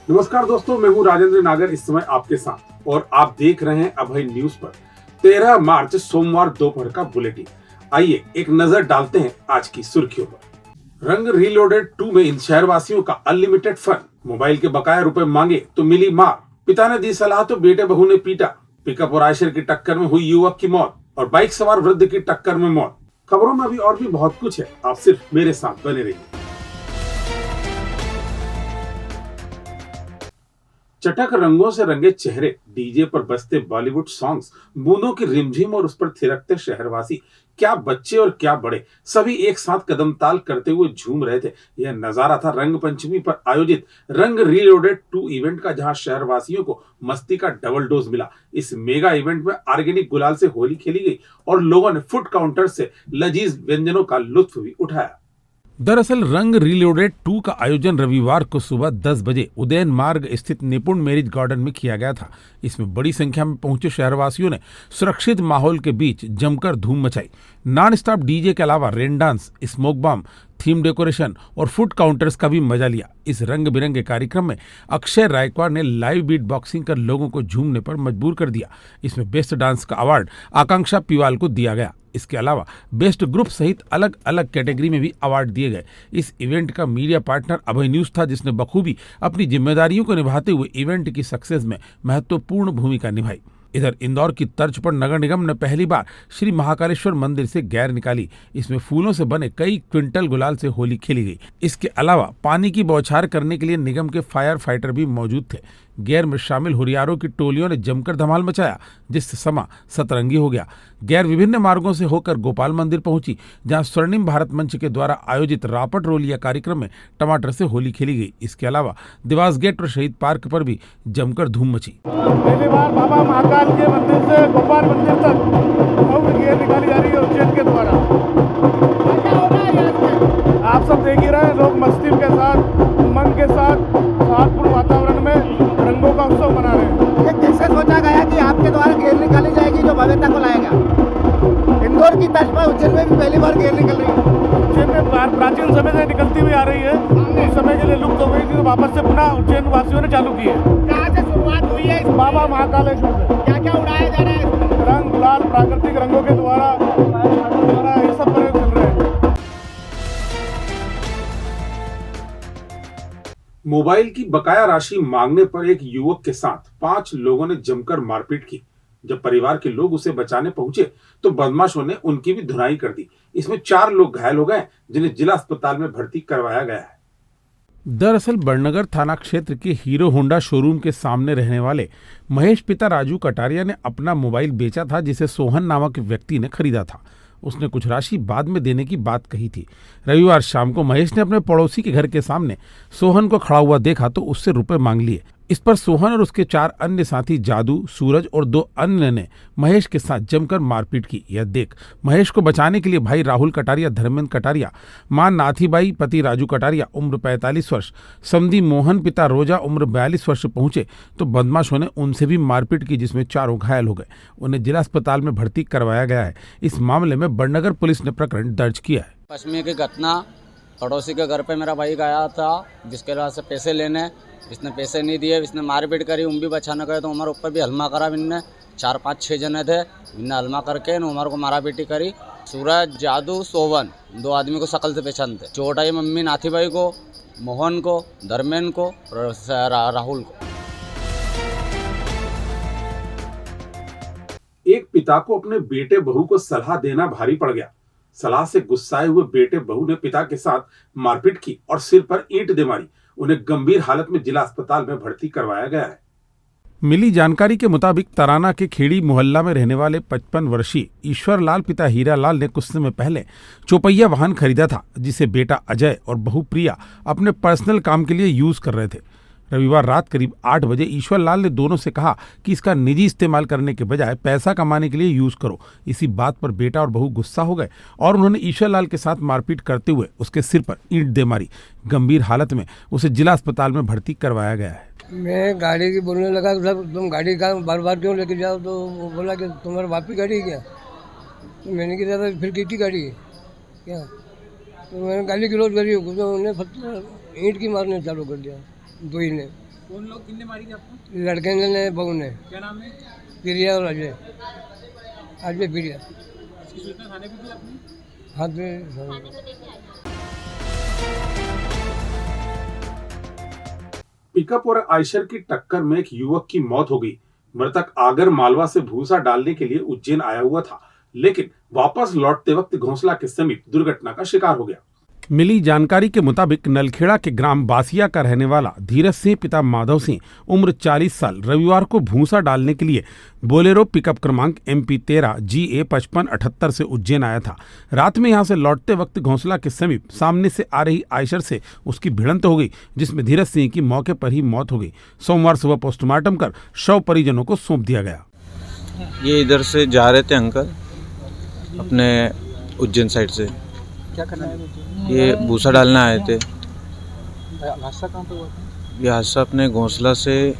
नमस्कार दोस्तों, मैं हूं राजेंद्र नागर इस समय आपके साथ और आप देख रहे हैं अभय न्यूज पर 13 मार्च सोमवार दोपहर का बुलेटिन। आइए एक नजर डालते हैं आज की सुर्खियों पर। रंग रीलोडेड 2 में इन शहरवासियों का अनलिमिटेड फन। मोबाइल के बकाया रुपए मांगे तो मिली मार। पिता ने दी सलाह तो बेटे बहू ने पीटा। पिकअप और आयशर की टक्कर में हुई युवक की मौत और बाइक सवार वृद्ध की टक्कर में मौत। खबरों में अभी और भी बहुत कुछ है, आप सिर्फ मेरे साथ बने रहिए। चटक रंगों से रंगे चेहरे, डीजे पर बजते बॉलीवुड सॉन्ग्स, बूंदों की रिमझिम और उस पर थिरकते शहरवासी, क्या बच्चे और क्या बड़े, सभी एक साथ कदम ताल करते हुए झूम रहे थे। यह नजारा था रंग पंचमी पर आयोजित रंग रीलोडेड 2 इवेंट का, जहां शहरवासियों को मस्ती का डबल डोज मिला। इस मेगा इवेंट में ऑर्गेनिक गुलाल से होली खेली गई और लोगों ने फूड काउंटर से लजीज व्यंजनों का लुत्फ भी उठाया। दरअसल रंग रीलोडेड 2 का आयोजन रविवार को सुबह 10 बजे उदयन मार्ग स्थित निपुण मैरिज गार्डन में किया गया था। इसमें बड़ी संख्या में पहुंचे शहरवासियों ने सुरक्षित माहौल के बीच जमकर धूम मचाई। नॉन स्टॉप डीजे के अलावा रेन डांस, स्मोक बम, थीम डेकोरेशन और फूड काउंटर्स का भी मजा लिया। इस रंग बिरंगे कार्यक्रम में अक्षय रायकवाड़ ने लाइव बीट बॉक्सिंग कर लोगों को झूमने पर मजबूर कर दिया। इसमें बेस्ट डांस का अवार्ड आकांक्षा पिवाल को दिया गया। इसके अलावा बेस्ट ग्रुप सहित अलग अलग कैटेगरी में भी अवार्ड दिए गए। इस इवेंट का मीडिया पार्टनर अभय न्यूज था, जिसने बखूबी अपनी जिम्मेदारियों को निभाते हुए इवेंट की सक्सेस में महत्वपूर्ण भूमिका निभाई। इधर इंदौर की तर्ज पर नगर निगम ने पहली बार श्री महाकालेश्वर मंदिर से गैर निकाली। इसमें फूलों से बने कई क्विंटल गुलाल से होली खेली गई। इसके अलावा पानी की बौछार करने के लिए निगम के फायर फाइटर भी मौजूद थे। गैर में शामिल हुरियारों की टोलियों ने जमकर धमाल मचाया, जिससे समा सतरंगी हो गया। गैर विभिन्न मार्गों से होकर गोपाल मंदिर पहुंची, जहां स्वर्णिम भारत मंच के द्वारा आयोजित रापट रोलिया कार्यक्रम में टमाटर से होली खेली गई। इसके अलावा देवास गेट और शहीद पार्क पर भी जमकर धूम मची। पहली बार बाबा महाकाल के मंदिर से गोपाल मंदिर तक भव्य गैर निकाली जा रही है उज्जैन के द्वारा। आप सब देख ही रहे हैं, लोग मस्ती के साथ, उमंग के साथ, शांतिपूर्ण वातावरण में रंगों का उत्सव मना रहे हैं। ये कैसे सोचा गया कि आपके द्वारा गेर निकाली जाएगी जो भव्यता को लाएगा? इंदौर की तर्ज पर उज्जैन में भी पहली बार गेर निकल रही है। उज्जैन में प्राचीन समय से निकलती हुई आ रही है, उस समय के लिए लुप्त हो गई थी, तो वापस से पुनः उज्जैन वासियों ने चालू की है। कहाँ से शुरुआत हुई है? बाबा महाकालेश्वर से। क्या क्या उड़ाया जा रहा है? रंग गुलाल प्राकृतिक रंगों के द्वारा ये सब प्रयोग चल रहे हैं। मोबाइल की बकाया राशि मांगने पर एक युवक के साथ 5 लोगों ने जमकर मारपीट की। जब परिवार के लोग उसे बचाने पहुंचे तो बदमाशों ने उनकी भी धुनाई कर दी। इसमें 4 लोग घायल हो गए, जिन्हें जिला अस्पताल में भर्ती करवाया गया है। दरअसल बड़नगर थाना क्षेत्र के हीरो होंडा शोरूम के सामने रहने वाले महेश पिता राजू कटारिया ने अपना मोबाइल बेचा था, जिसे सोहन नामक व्यक्ति ने खरीदा था। उसने कुछ राशि बाद में देने की बात कही थी। रविवार शाम को महेश ने अपने पड़ोसी के घर के सामने सोहन को खड़ा हुआ देखा तो उससे रुपए मांग लिए। इस पर सोहन और उसके 4 अन्य साथी जादू, सूरज और 2 अन्य ने महेश के साथ जमकर मारपीट की। यह देख महेश को बचाने के लिए भाई राहुल कटारिया, धर्मेंद्र कटारिया, मां नाथीबाई, पति राजू कटारिया उम्र 45 वर्ष, समधी मोहन पिता रोजा उम्र 42 वर्ष पहुंचे तो बदमाशों ने उनसे भी मारपीट की, जिसमें 4 घायल हो गए। उन्हें जिला अस्पताल में भर्ती करवाया गया है। इस मामले में बड़नगर पुलिस ने प्रकरण दर्ज किया है। पश्चिमी की घटना, पड़ोसी के घर पे मेरा भाई गया था जिसके वजह से पैसे लेने, इसने पैसे नहीं दिए, इसने मारपीट करी। भी बचाने गए तो हमारे ऊपर भी हल्मा करा। इनने 4, 5, 6 जने थे, इनने हल्मा करके हमारे को मारा पीटी करी। सूरज, जादू, सोवन 2 आदमी को शकल से पहचानते। चोट आई मम्मी नाथीबाई को, मोहन को, धर्मेंद्र को और राहुल को। एक पिता को अपने बेटे बहू को सलाह देना भारी पड़ गया। सलाह से गुस्साए हुए बेटे बहू ने पिता के साथ मारपीट की और सिर पर ईंट दे मारी। उन्हें गंभीर हालत में जिला अस्पताल में भर्ती करवाया गया है। मिली जानकारी के मुताबिक तराना के खेड़ी मोहल्ला में रहने वाले 55 वर्षीय ईश्वर लाल पिता हीरा लाल ने कुछ समय पहले चौपहिया वाहन खरीदा था, जिसे बेटा अजय और बहू प्रिया अपने पर्सनल काम के लिए यूज कर रहे थे। रविवार रात करीब 8 बजे ईश्वर लाल ने दोनों से कहा कि इसका निजी इस्तेमाल करने के बजाय पैसा कमाने के लिए यूज करो। इसी बात पर बेटा और बहू गुस्सा हो गए और उन्होंने ईश्वर लाल के साथ मारपीट करते हुए उसके सिर पर ईंट दे मारी। गंभीर हालत में उसे जिला अस्पताल में भर्ती करवाया गया है। मैं गाड़ी की बोलने लगा, तुम गाड़ी का बार बार क्यों लेके जाओ? तो वो बोला कि तुम्हारा बाप की गाड़ी है क्या? तो मैंने कहा फिर किसकी गाड़ी है क्या? तो मैंने गाली गलौज करी, तो उन्हें ईंट की मारने चालू कर दिया, 2 ही ने। कौन लोग किन्ने मारी थी आपको? लड़के ने बहू ने। क्या नाम है? प्रिया और अजय। अजय प्रिया। इसकी सूचना थाने पे दी आपने? हाथ में। पिकअप और आयशर की टक्कर में एक युवक की मौत हो गई। मृतक आगर मालवा से भूसा डालने के लिए उज्जैन आया हुआ था, लेकिन वापस लौटते वक्त घोंसला के समीप दुर्घटना का शिकार हो गया। मिली जानकारी के मुताबिक नलखेड़ा के ग्राम बासिया का रहने वाला धीरज सिंह पिता माधव सिंह उम्र 40 साल रविवार को भूसा डालने के लिए बोलेरो पिकअप क्रमांक MP 13 GA 5578 से उज्जैन आया था। रात में यहां से लौटते वक्त घोंसला के समीप सामने से आ रही आयशर से उसकी भिड़ंत हो गई, जिसमें धीरज सिंह की मौके पर ही मौत हो गई। सोमवार सुबह पोस्टमार्टम कर शव परिजनों को सौंप दिया गया। ये इधर से जा रहे थे अंकल अपने उज्जैन साइड से। क्या करना है? ये भूसा डालने आए थे। हादसा कहाँ पे हुआ था? ये हादसा अपने घोंसला से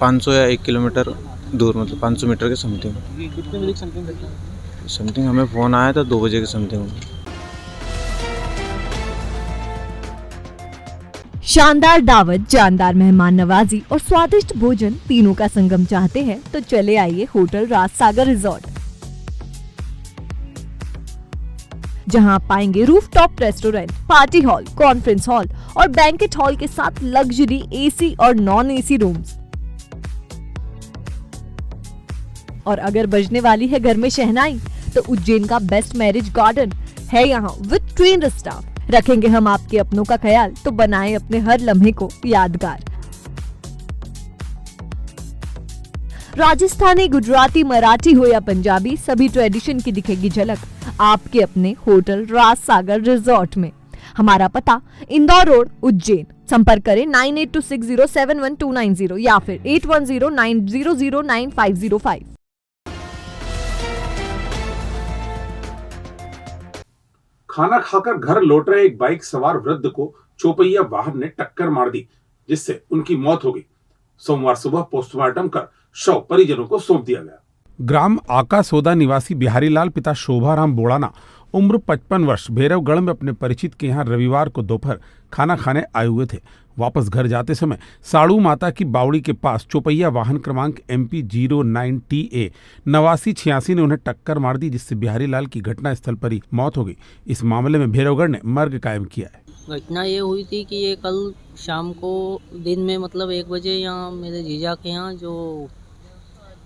500 या 1 किलोमीटर दूर, मतलब 500 मीटर के समथिंग। कितने बजे समथिंग घटना हुई? समथिंग हमें फ़ोन आया था 2 बजे के समथिंग। शानदार दावत, जानदार मेहमान नवाजी और स्वादिष्ट भोजन तीनों का संगम चाहते हैं तो चले आइए होटल राजसागर रिजॉर्ट, जहां आप पाएंगे rooftop restaurant, party hall, conference hall और बैंकेट हॉल के साथ लग्जरी AC और नॉन AC रूम्स। और अगर बजने वाली है घर में शहनाई तो उज्जैन का बेस्ट मैरिज गार्डन है यहाँ विद ट्रेन्ड स्टाफ। रखेंगे हम आपके अपनों का ख्याल तो बनाएं अपने हर लम्हे को यादगार। राजस्थानी, गुजराती, मराठी हो या पंजाबी, सभी ट्रेडिशन की दिखेगी झलक आपके अपने होटल राजसागर रिजॉर्ट में। हमारा पता इंदौर रोड, उज्जैन। संपर्क करें 9826071290 या फिर 8109009505। खाना खाकर घर लौट रहे एक बाइक सवार वृद्ध को चौपहिया वाहन ने टक्कर मार दी, जिससे उनकी मौत हो गई। सोमवार सुबह पोस्टमार्टम कर शव परिजनों को सौंप दिया गया। ग्राम आकासोदा निवासी बिहारीलाल पिता शोभाराम बोड़ाना उम्र 55 वर्ष भैरवगढ़ में अपने परिचित के यहाँ रविवार को दोपहर खाना खाने आए हुए थे। वापस घर जाते समय साड़ू माता की बावड़ी के पास चौपहिया वाहन क्रमांक MP 09TA 8986 ने उन्हें टक्कर मार दी, जिससे बिहारीलाल की घटनास्थल पर ही मौत हो गई। इस मामले में भैरवगढ़ ने मर्ग कायम किया है। घटना ये हुई थी कि ये कल शाम को दिन में मतलब 1 बजे यहाँ मेरे जीजा के यहाँ जो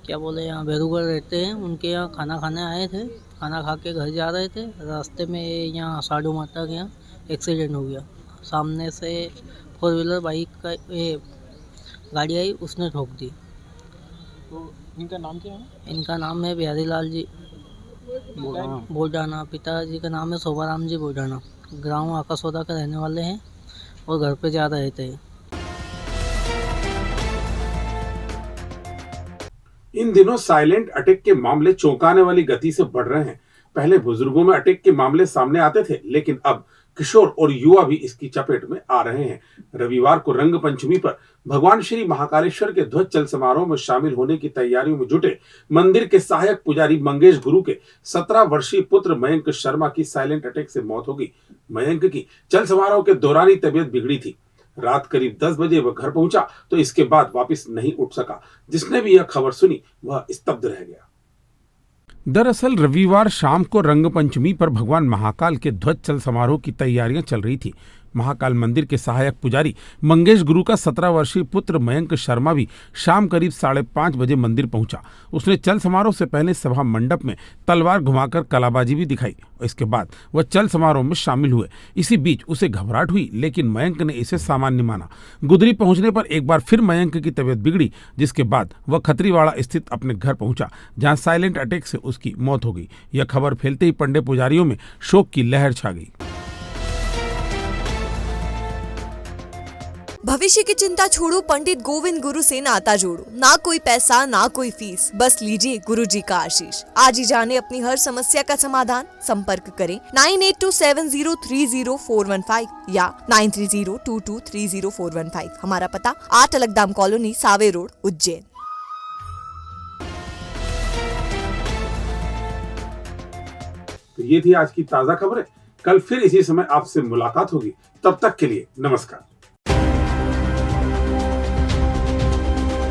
क्या बोले यहाँ भैरूगढ़ रहते हैं उनके यहाँ खाना खाने आए थे। खाना खा के घर जा रहे थे, रास्ते में यहाँ साधु माता के यहाँ एक्सीडेंट हो गया। सामने से 4 व्हीलर बाइक का गाड़ी आई, उसने ठोक दी। तो इनका नाम क्या है? इनका नाम है बिहारीलाल जी बोडाना। पिताजी का नाम है शोभाराम जी बोडाना। ग्राम आकासोदा के रहने वाले हैं और घर पे जा रहे थे। इन दिनों साइलेंट अटैक के मामले चौंकाने वाली गति से बढ़ रहे हैं। पहले बुजुर्गों में अटैक के मामले सामने आते थे, लेकिन अब किशोर और युवा भी इसकी चपेट में आ रहे हैं। रविवार को रंग पंचमी पर भगवान श्री महाकालेश्वर के ध्वज चल समारोह में शामिल होने की तैयारियों में जुटे मंदिर के सहायक पुजारी मंगेश गुरु के 17 वर्षीय पुत्र मयंक शर्मा की साइलेंट अटैक से मौत हो गई। मयंक की चल समारोह के दौरान ही तबीयत बिगड़ी थी। रात करीब 10 बजे वह घर पहुंचा तो इसके बाद वापस नहीं उठ सका। जिसने भी यह खबर सुनी वह स्तब्ध रह गया। दरअसल रविवार शाम को रंगपंचमी पर भगवान महाकाल के ध्वज चल समारोह की तैयारियां चल रही थी। महाकाल मंदिर के सहायक पुजारी मंगेश गुरु का 17 वर्षीय पुत्र मयंक शर्मा भी शाम करीब 5:30 बजे मंदिर पहुंचा। उसने चल समारोह से पहले सभा मंडप में तलवार घुमाकर कलाबाजी भी दिखाई। इसके बाद वह चल समारोह में शामिल हुए। इसी बीच उसे घबराहट हुई, लेकिन मयंक ने इसे सामान्य माना। गुदरी पहुंचने पर एक बार फिर मयंक की तबीयत बिगड़ी, जिसके बाद वह खत्रीवाड़ा स्थित अपने घर पहुंचा, जहां साइलेंट अटैक से उसकी मौत हो गई। यह खबर फैलते ही पंडे पुजारियों में शोक की लहर छा गई। भविष्य की चिंता छोड़ो, पंडित गोविंद गुरु से नाता जोड़ो। ना कोई पैसा ना कोई फीस, बस लीजिए गुरु जी का आशीष। आज ही जाने अपनी हर समस्या का समाधान। संपर्क करें 9827030415 या 9302230415। हमारा पता 8 अलगदाम कॉलोनी, सावे रोड, उज्जैन। तो ये थी आज की ताजा खबरें। कल फिर इसी समय आपसे मुलाकात होगी। तब तक के लिए नमस्कार।